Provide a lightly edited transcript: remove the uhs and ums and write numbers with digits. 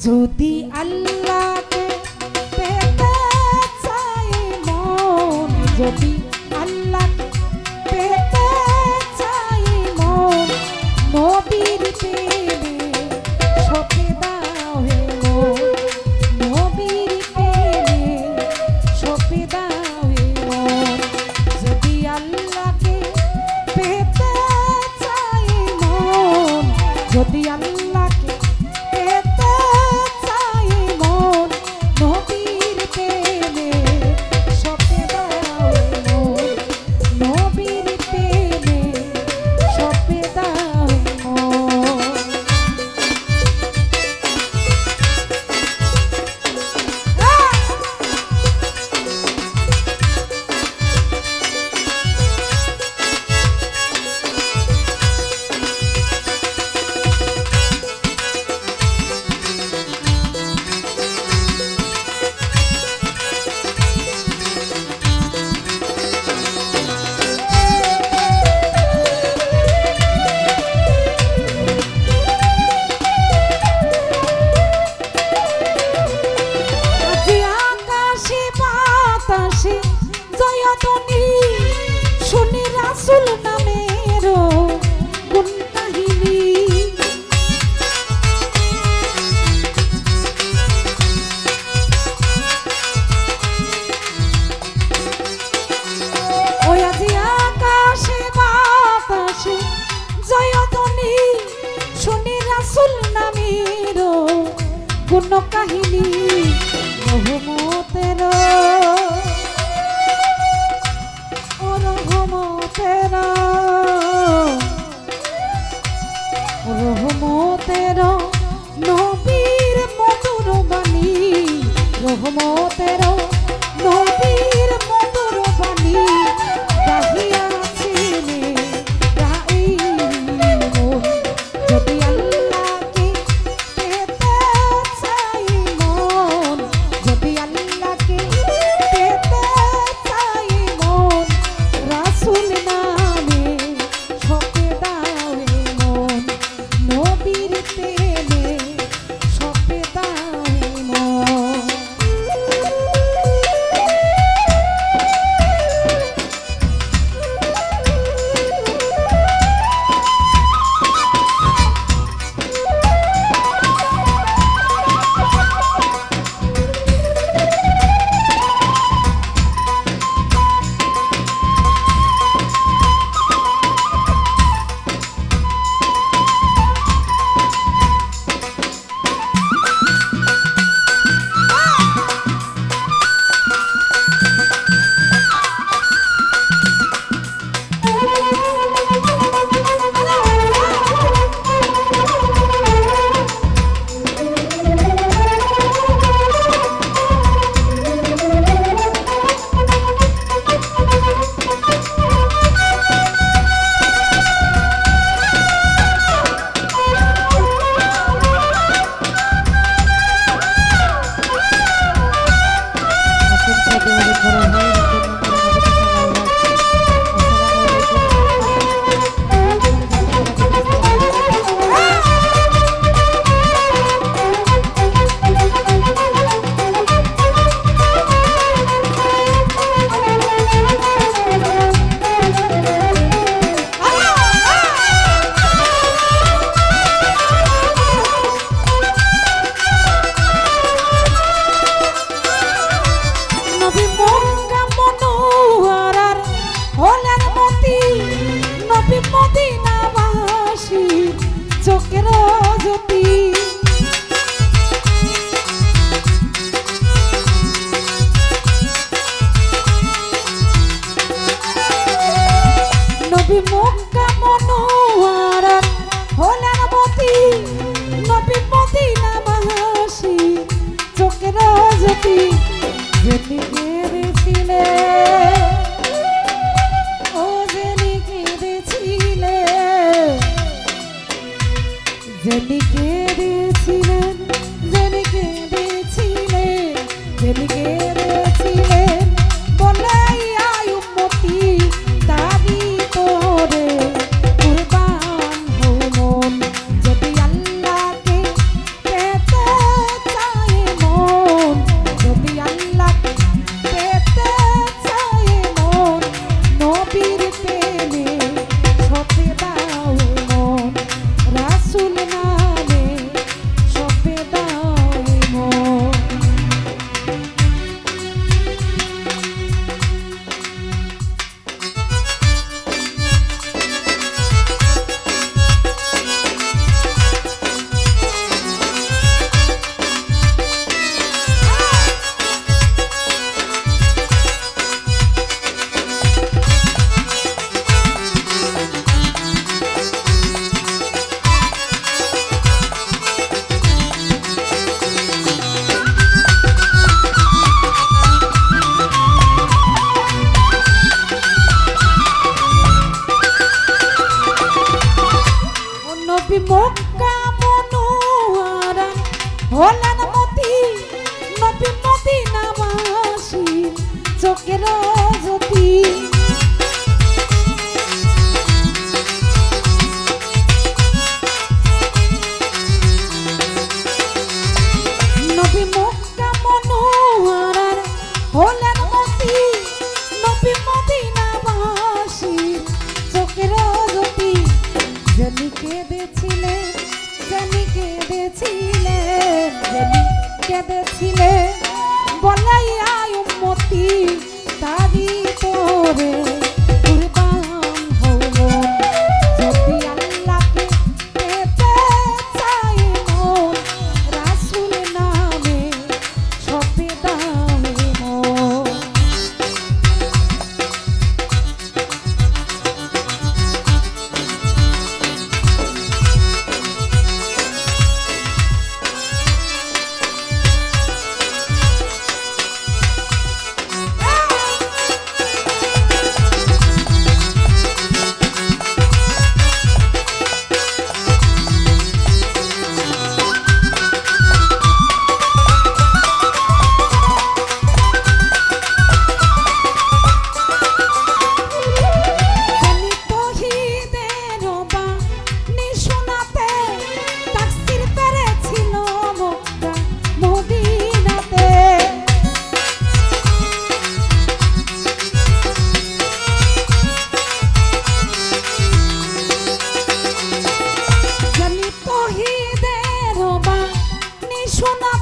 যদি আল্লাহকে পেতে চাই মন, যদি আল্লাহকে পেতে চাই মন, নবীর প্রেমে সঁপে দাও হে মন, নবীর প্রেমে সঁপে দাও হে মন। যদি আল্লাহকে পেতে চাই মন, যদি আল্লাহকে পেতে চাই মন, নবীর প্রেমে সঁপে দাও হে মন, নবীর প্রেমে সঁপে দাও হে মন। আজি আকাশে বাতাসে জয়ধ্বনি, শুনি রাসূল নামের গুণ কাহিনী। ওই আজি আকাশে বাতাসে জয়ধ্বনি, শুনি রাসূল নামের গুণ কাহিনী। রহমতের ও রহমতের রহমতের নবীর মধুর বাণী, রহমতের নবীর মধুর বাণী গাহিয়াছিলে গাই মন। যদি আল্লাহকে পেতে চাই মন, যদি আল্লাহকে পেতে চাই মন, রাসূল নামে সঁপে দাও হে মন, নবীর প্রেমে সঁপে দাও হে মন। হলেন মতি নবী মদিনাবাসী চোখের জ্যোতি নবী মক্কা মনোহরার হলেন মতি নবী মদিনাবাসী চোখের জ্যোতি যিনি কেঁদেছিলেন যিনি কেঁদেছিলেন যিনি কেঁদেছিলেন বলাইয়া উম্মতি তারি তোরে কুরবান হলো যদি আল্লাহকে পেতে চাই মন রাসূল নামে সপে দাও মন শোনা